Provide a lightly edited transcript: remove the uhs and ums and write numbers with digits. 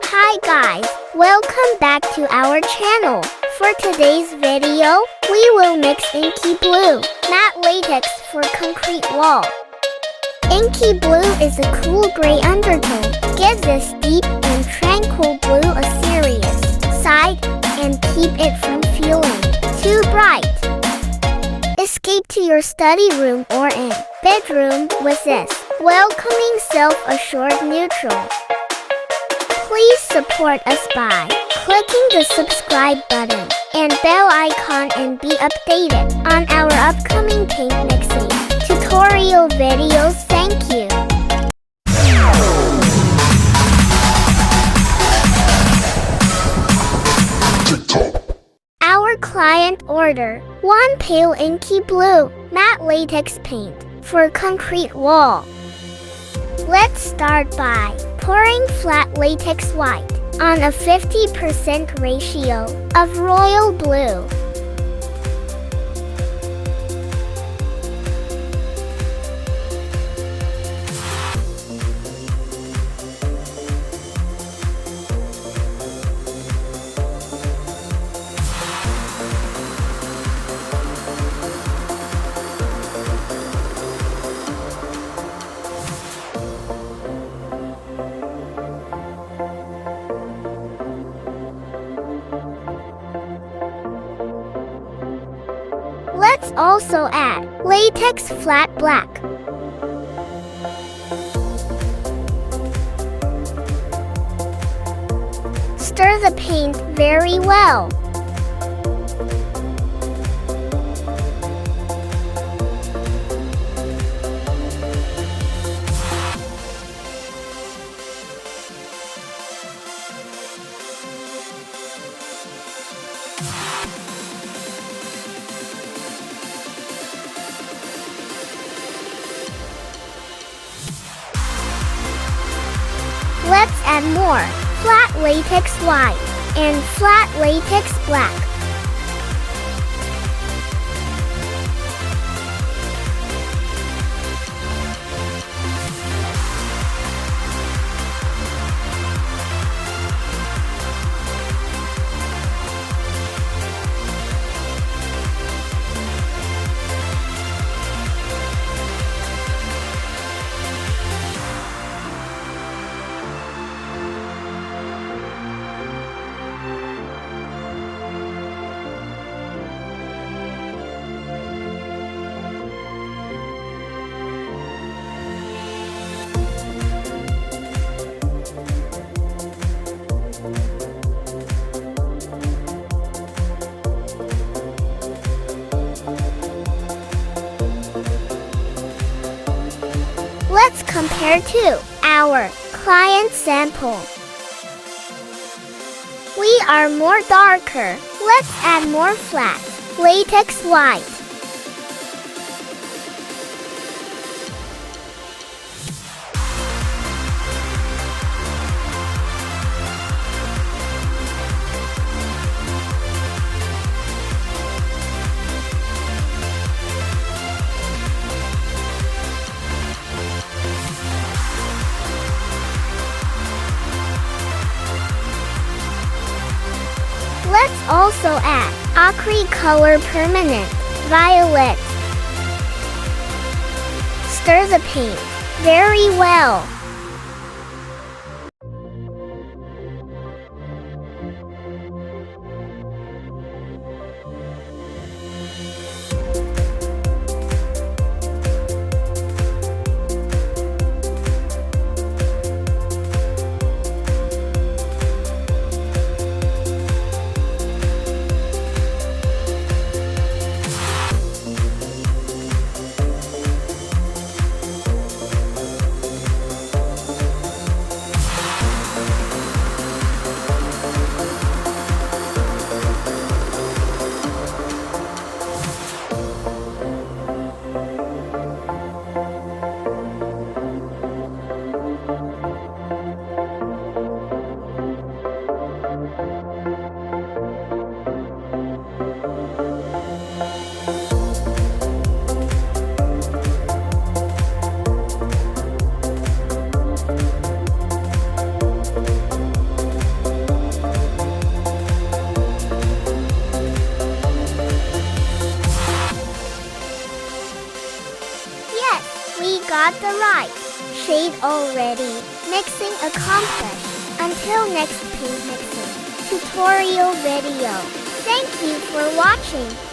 Hi guys, welcome back to our channel. For today's video, we will mix Inky Blue, matte latex for concrete wall. Inky Blue is a cool gray undertone, gives this deep and tranquil blue a serious side, and keep it from feeling too bright. Escape to your study room or in bedroom with this welcoming self-assured neutral. Please support us by clicking the subscribe button and bell icon and be updated on our upcoming paint mixing tutorial videos. Thank you. Our client order 1 pail Inky Blue matte latex paint for concrete wall. Let's start by pouring flat latex white on a 50% ratio of royal blue. Let's also add latex flat black. Stir the paint very well. Let's add more flat latex white and flat latex black. Let's compare to our client sample. We are more darker. Let's add more flat latex white. Let's also add acrylic color permanent violet. Stir the paint very well. We got the right shade already. Mixing accomplished. Until next paint mixing tutorial video. Thank you for watching.